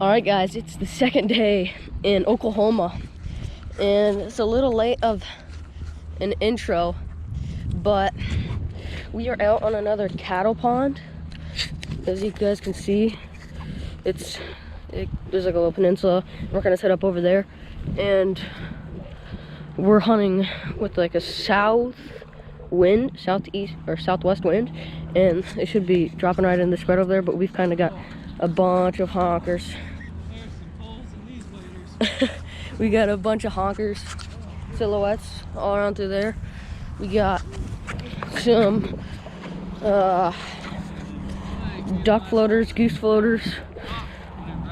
All right, guys, it's the second day in Oklahoma, and it's a little late of an intro, but we are out on another cattle pond. As you guys can see, there's like a little peninsula. We're gonna set up over there, and we're hunting with like a southeast or southwest wind, and it should be dropping right in the spread over there. But we've kind of got a bunch of honkers. We got a bunch of honkers, silhouettes all around through there. We got some duck floaters, goose floaters.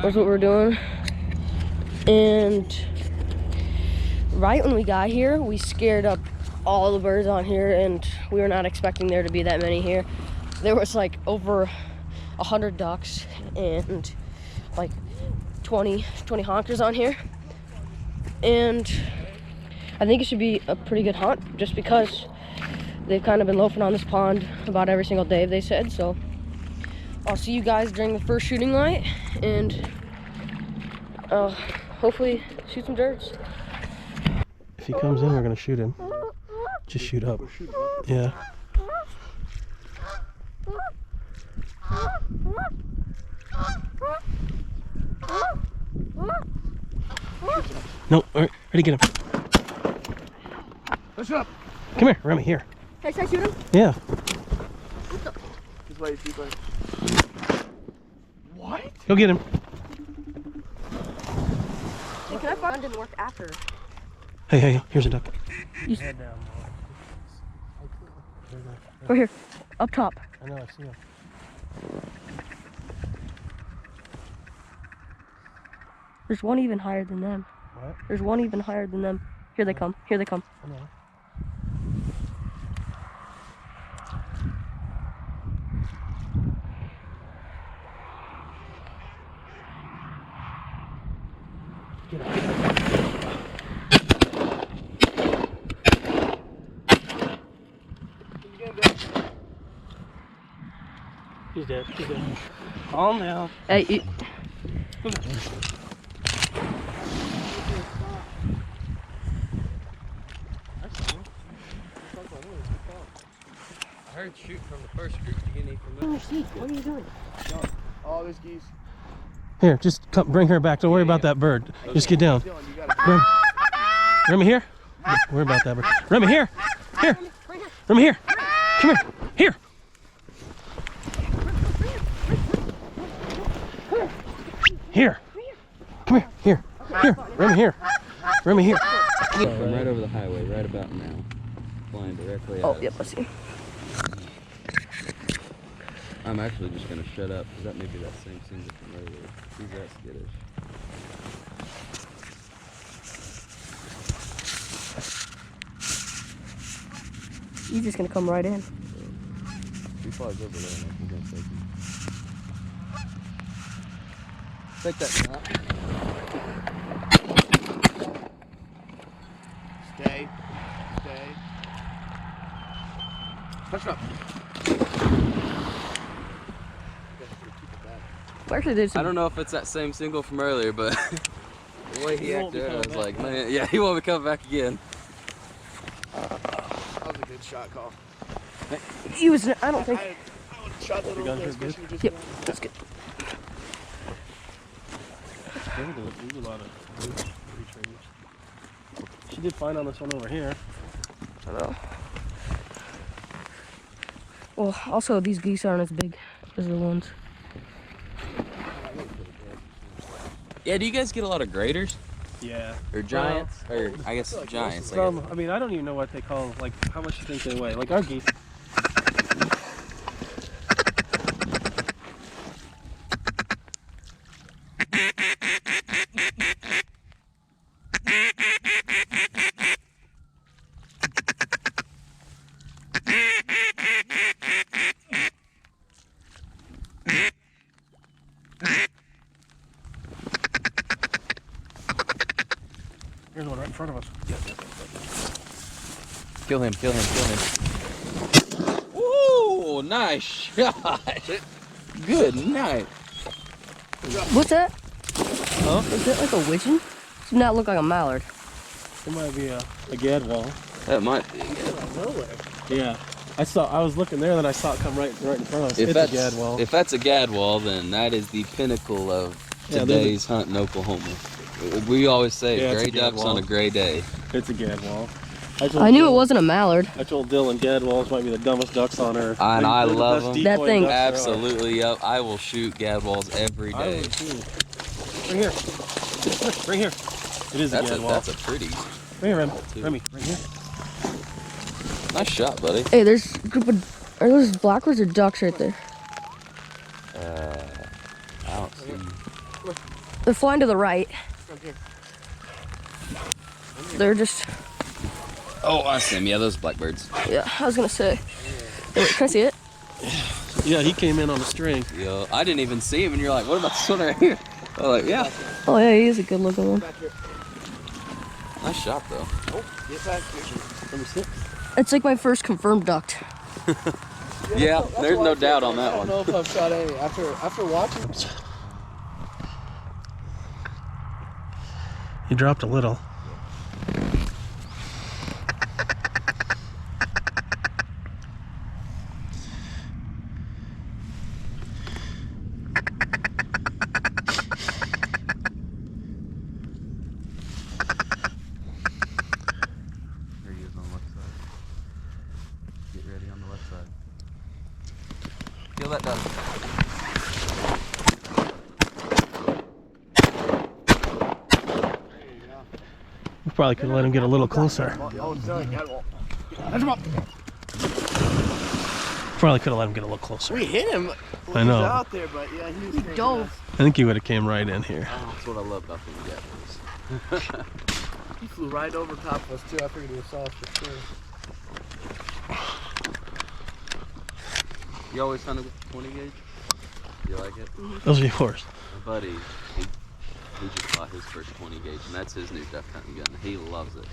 That's what we're doing. And right when we got here, we scared up all the birds on here, and we were not expecting there to be that many here. There was like over 100 ducks and like 20 honkers on here. And I think it should be a pretty good hunt just because they've kind of been loafing on this pond about every single day, they said. So I'll see you guys during the first shooting light, and hopefully shoot some birds. If he comes in, we're gonna shoot him. Just shoot up. Yeah. No, all right, ready, get him. Push up. Come here, Remy, here. Hey, should I shoot him? Yeah. This way, this way. What? Go get him. Hey, can I find? Didn't work after. Hey, here's a duck. Head down. Over here, up top. I know, I see him. There's one even higher than them. What? There's one even higher than them. Here they come. Here they come. I know. He's dead. He's dead. Calm down. Hey, I heard shoot from the first group. You get any from in your seat. What are you doing? All these geese. Here, just come, bring her back. Don't worry about that bird. Just get down. Remy, here. Don't worry about that bird. Remy, here. Here. Remy, here. Come here. Here. Here. Come here. Here. Here. Remy, here. Remy, here. I'm right over the highway, right about now. Flying directly at Oh, us. yep, I see. I'm actually just going to shut up, because that may be that same single from earlier. He's that skittish. He's just gonna come right in. He flies over there, and I'm going to take him. Take that shot. Stay. Stay. Push up. Actually, there's I don't know if it's that same single from earlier, but the way he acted, I was like, man, yeah, he won't be coming back again. That was a good shot call. he was. I don't think. I would have shot that over there, especially just Yep, now. that's good. There's a lot of retrievers. She did fine on this one over here. I know. Well, also these geese aren't as big as the ones. Yeah, do you guys get a lot of graders? Yeah. Or giants? Or, I guess, giants. Some, I mean, I don't even know what they call, like, how much you think they weigh. Like, our geese. Here's one right in front of us. Kill him, kill him, kill him. Ooh, nice shot. Good night. What's that? Huh? Is it like a widgeon? Does not look like a mallard. It might be a gadwall. That might be. Yeah. I was looking there, then I saw it come right in front of us. It's a gadwall. If that's a gadwall, then that is the pinnacle of today's hunt in Oklahoma. We always say gray ducks on a gray day. It's a gadwall. I knew it wasn't a mallard. I told Dylan gadwalls might be the dumbest ducks on earth. And I love them. That thing. Absolutely, yep. I will shoot gadwalls every day. Right here. Right here. It is a gadwall. That's a pretty. Right here, Remy. Right here. Nice shot, buddy. Hey, there's a group of, are those blackbirds or ducks right there? I don't see. They're flying to the right. They're just. Oh, I see them. Yeah, those blackbirds. Yeah, I was gonna say. Hey, wait, can I see it? Yeah, he came in on a string. Yo, I didn't even see him, and you're like, what about this one right here? I was like, yeah. Oh yeah, he is a good looking one. Nice shot, though. Oh, get back here. Number 6. It's like my first confirmed duck. Yeah, there's no doubt on that I don't know if I've shot any after watching. He dropped a little. Get ready on the left side. Kill that duck. We probably could let him get a little closer. Oh, it's not a gadwall. Probably could have let him get a little closer. We hit him. When I know. He was out there, but yeah, he was dove. I think he would have came right in here. Oh, that's what I love about them gadwalls. He flew right over top of us too. I figured he saw us for sure. You always hunted with 20 gauge? You like it? Those are yours. My buddy, he just bought his first 20 gauge, and that's his new duck hunting gun. He loves it.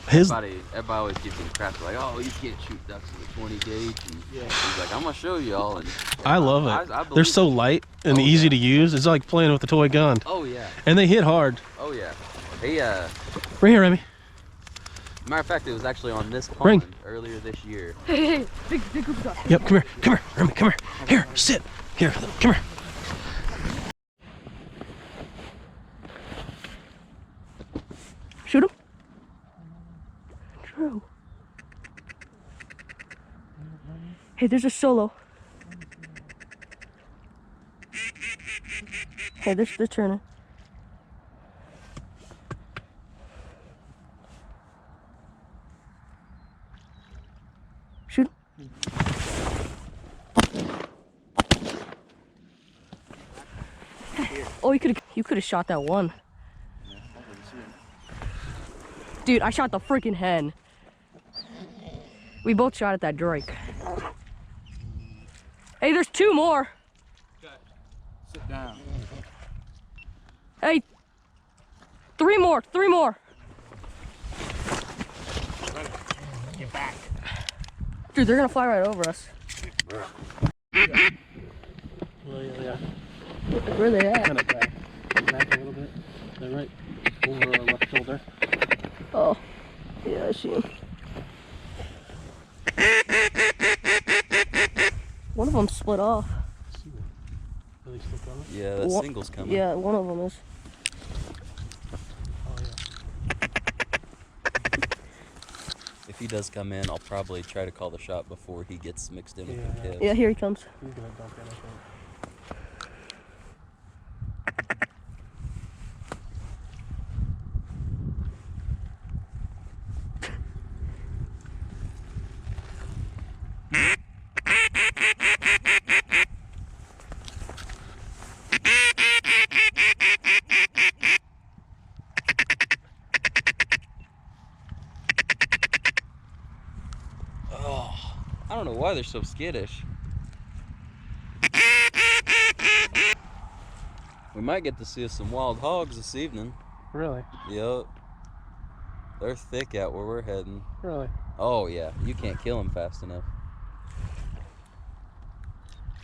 Everybody always gives him crap. They're like, oh, you can't shoot ducks with a 20 gauge. And he's like, I'm gonna show y'all. And I love it. I They're so light and easy to use. It's like playing with a toy gun. Oh yeah. And they hit hard. Oh yeah. He Right here, Remy. matter of fact, it was actually on this pond earlier this year. Hey, big group of ducks. Yep, come here, Remy, come here. Here, sit. Here, come here. Shoot him. True. Hey, there's a solo. Hey, they're turning. Shoot him. Oh, you could have shot that one. Dude, I shot the freaking hen. We both shot at that drake. Hey, there's 2 more. Okay. Sit down. Hey, 3 more, 3 more. Get back. Dude, they're gonna fly right over us. Well, yeah. Where are they at? Kind of back a little bit. They're right over our left shoulder. Oh, yeah, I see him. One of them split off. Are they still coming? Yeah, that single's coming. Yeah, one of them is. Oh, yeah. If he does come in, I'll probably try to call the shot before he gets mixed in with the kids. Yeah, here he comes. He's gonna dump in, I think. I don't know why they're so skittish. We might get to see some wild hogs this evening. Really? Yep. They're thick out where we're heading. Really? Oh yeah, you can't kill them fast enough.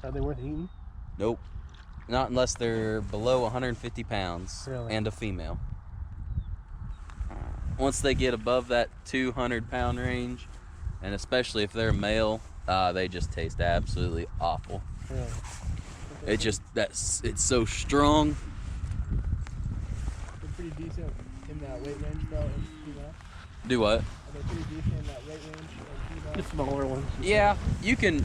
Are they worth eating? Nope. Not unless they're below 150 pounds Really? and a female. Once they get above that 200-pound range, and especially if they're male, they just taste absolutely awful. Really? It's so strong. They're pretty decent in that weight range, though. In female. Do what? Are they pretty decent in that weight range? In female? The smaller ones. Yeah, you can.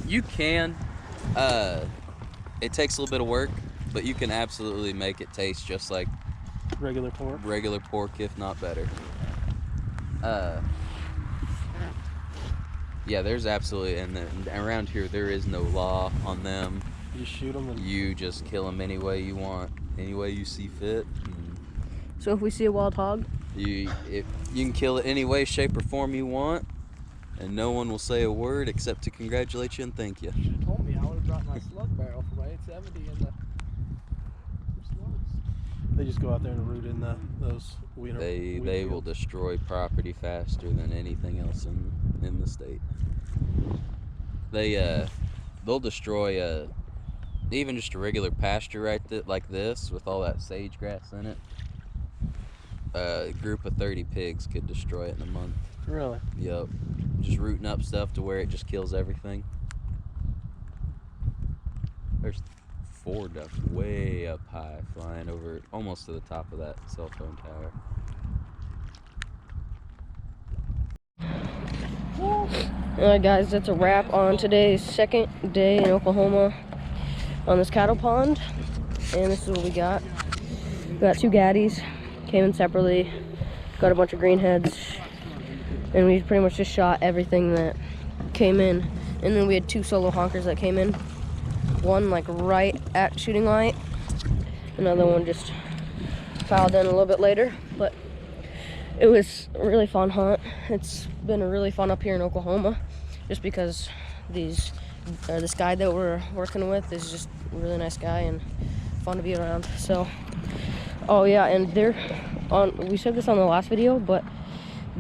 It takes a little bit of work, but you can absolutely make it taste just like Regular pork. regular pork, if not better. Yeah, there's absolutely, and around here there is no law on them. You just shoot them and You just kill them any way you want, any way you see fit. So if we see a wild hog, You can kill it any way, shape, or form you want, and no one will say a word except to congratulate you and thank you. You told me I would have brought my slug barrel for my 870 and the slugs. they just go out there and root in those wheat. They will destroy property faster than anything else in the state. They'll destroy even just a regular pasture like this with all that sage grass in it. A group of 30 pigs could destroy it in a month. Really? Yep. Just rooting up stuff to where it just kills everything. There's 4 ducks way up high flying over almost to the top of that cell phone tower. alright guys, that's a wrap on today's second day in Oklahoma on this cattle pond. And this is what we got. We got 2 gaddies, came in separately, got a bunch of greenheads, and we pretty much just shot everything that came in. And then we had 2 solo honkers that came in. One like right at shooting light, another one just filed in a little bit later. But it was a really fun hunt. It's been really fun up here in Oklahoma, just because this guy that we're working with is just a really nice guy and fun to be around. So, oh yeah, and we said this on the last video, but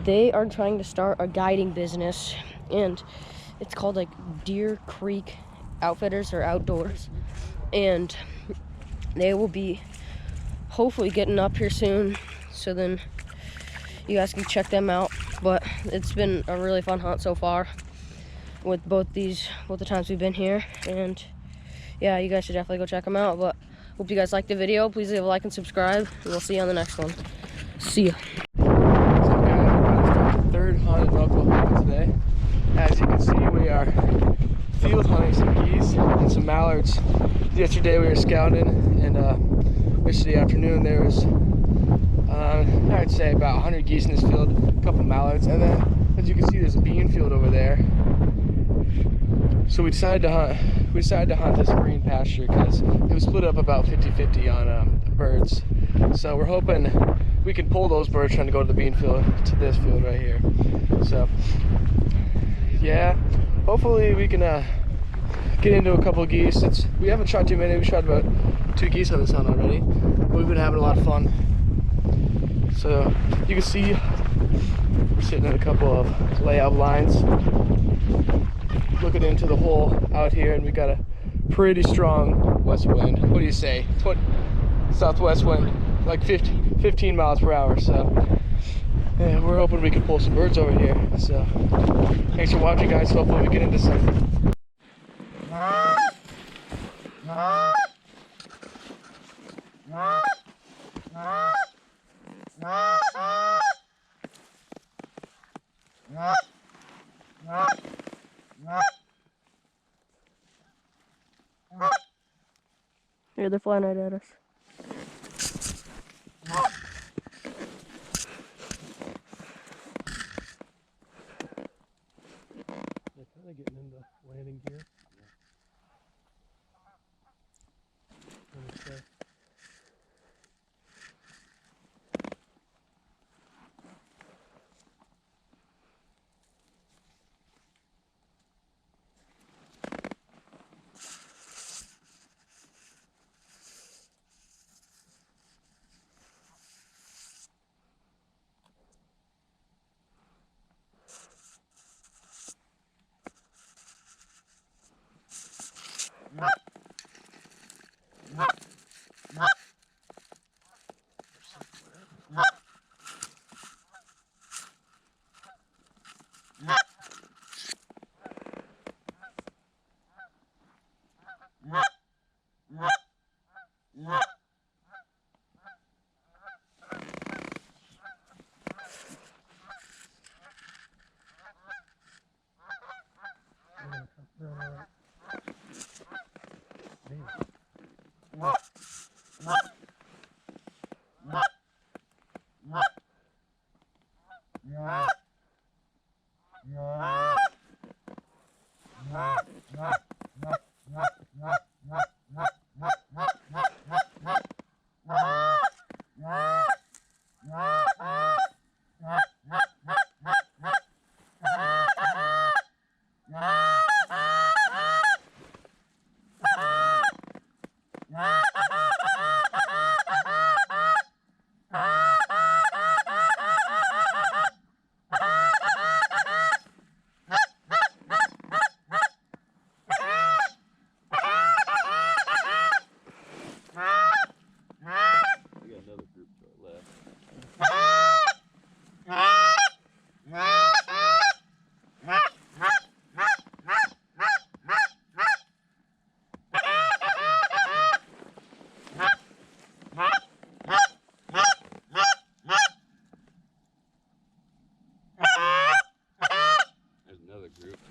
they are trying to start a guiding business, and it's called like Deer Creek Outfitters or Outdoors, and they will be hopefully getting up here soon, so then you guys can check them out. But it's been a really fun hunt so far with both the times we've been here, and yeah, you guys should definitely go check them out. But hope you guys liked the video. Please leave a like and subscribe, and we'll see you on the next one. See ya. So guys, we're about to start the 3rd hunt in Oklahoma today. As you can see, we are field hunting some geese and some mallards. Yesterday we were scouting, and yesterday afternoon there was, I'd say about 100 geese in this field, a couple mallards, and then as you can see there's a bean field over there. So we decided to hunt this green pasture because it was split up about 50-50 on birds. So we're hoping we can pull those birds trying to go to the bean field to this field right here. So yeah, hopefully we can get into a couple of geese. We haven't shot too many. We shot about 2 geese on this hunt already. We've been having a lot of fun. So you can see we're sitting in a couple of layout lines, looking into the hole out here, and we got a pretty strong west wind. What do you say? Southwest wind, like 15 miles per hour. So yeah, we're hoping we can pull some birds over here. So thanks for watching, guys. Hopefully we get into some. Here, they're flying right at us. They're kind of getting into landing gear.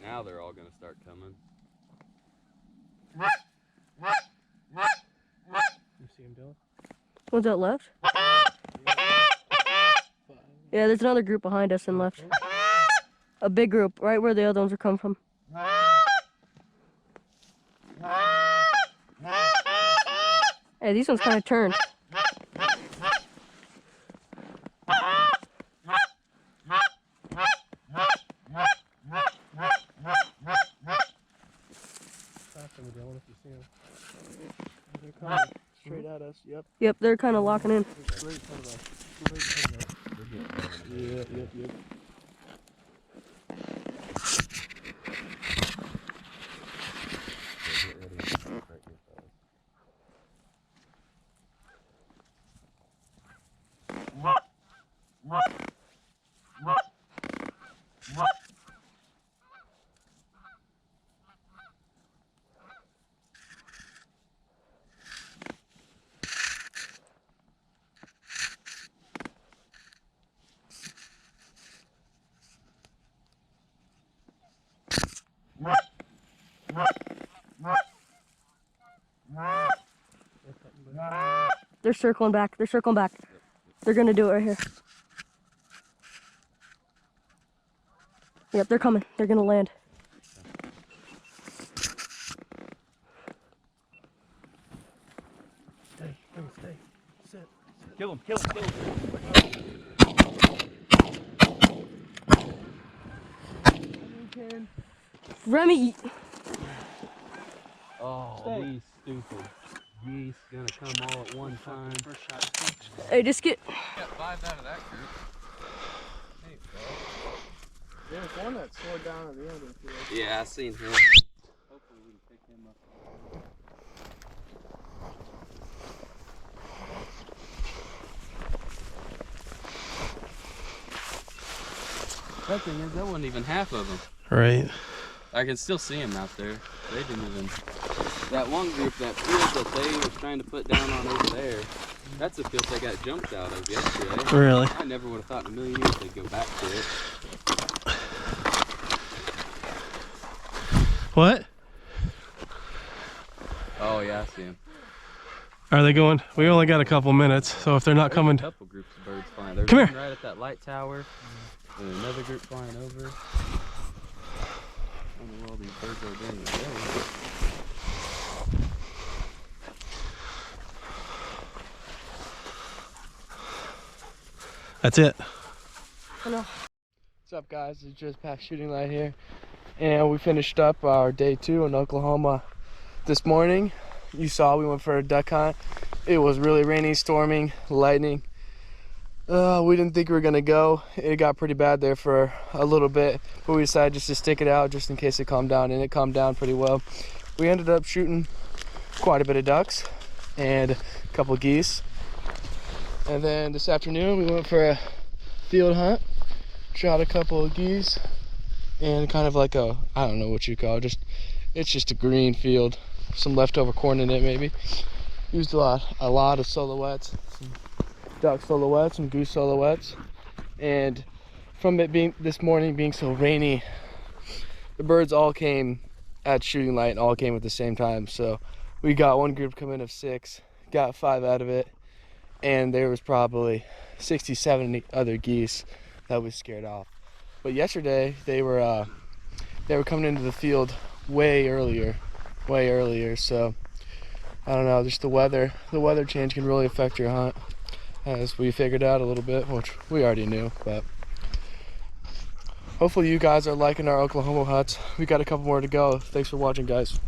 Now they're all gonna start coming. You see him, Dylan? What's that left? Yeah, there's another group behind us and left. A big group, right where the other ones are coming from. Hey, these ones kind of turned. Dylan, if you see him. They're coming straight at us. Yep. Yep, they're kind of locking in. Straight in front of us. Straight in front of us. Yep. They're circling back. They're circling back. They're gonna do it right here. Yep, they're coming. They're gonna land. Stay. Sit. Kill him. Remy, Oh, these stupid geese gonna come all at one time. First shot. hey, just get. Got 5 out of that group. Hey, There's one that slowed down at the end of the field. yeah, I seen him. Hopefully we can pick him up. That thing is, that wasn't even half of them. Right. I can still see them out there. They didn't even. That one group, that field that they were trying to put down on over there, that's the field they got jumped out of yesterday. Really? I never would have thought in a million years they'd go back to it. What? Oh yeah, I see them. Are they going? We only got a couple minutes, so if they're not coming. A couple groups of birds flying. There's Come one here. right at that light tower, and another group flying over. I don't know what all these birds are doing today. That's it. What's up, guys? It's just past shooting light here, and we finished up our day 2 in Oklahoma this morning. You saw we went for a duck hunt. It was really rainy, storming, lightning. We didn't think we were gonna go. It got pretty bad there for a little bit, but we decided just to stick it out just in case it calmed down, and it calmed down pretty well. We ended up shooting quite a bit of ducks and a couple geese. And then this afternoon we went for a field hunt, shot a couple of geese, and kind of like a, I don't know what you call it, it's just a green field, some leftover corn in it maybe. Used a lot of silhouettes, some duck silhouettes, some goose silhouettes, and from it being this morning being so rainy, the birds all came at shooting light and all came at the same time. So we got one group come in of 6, got 5 out of it, and there was probably 60, 70 other geese that was scared off. But yesterday they were coming into the field way earlier. So I don't know, just the weather change can really affect your hunt, as we figured out a little bit, which we already knew. But hopefully you guys are liking our Oklahoma huts. We got a couple more to go. Thanks for watching, guys.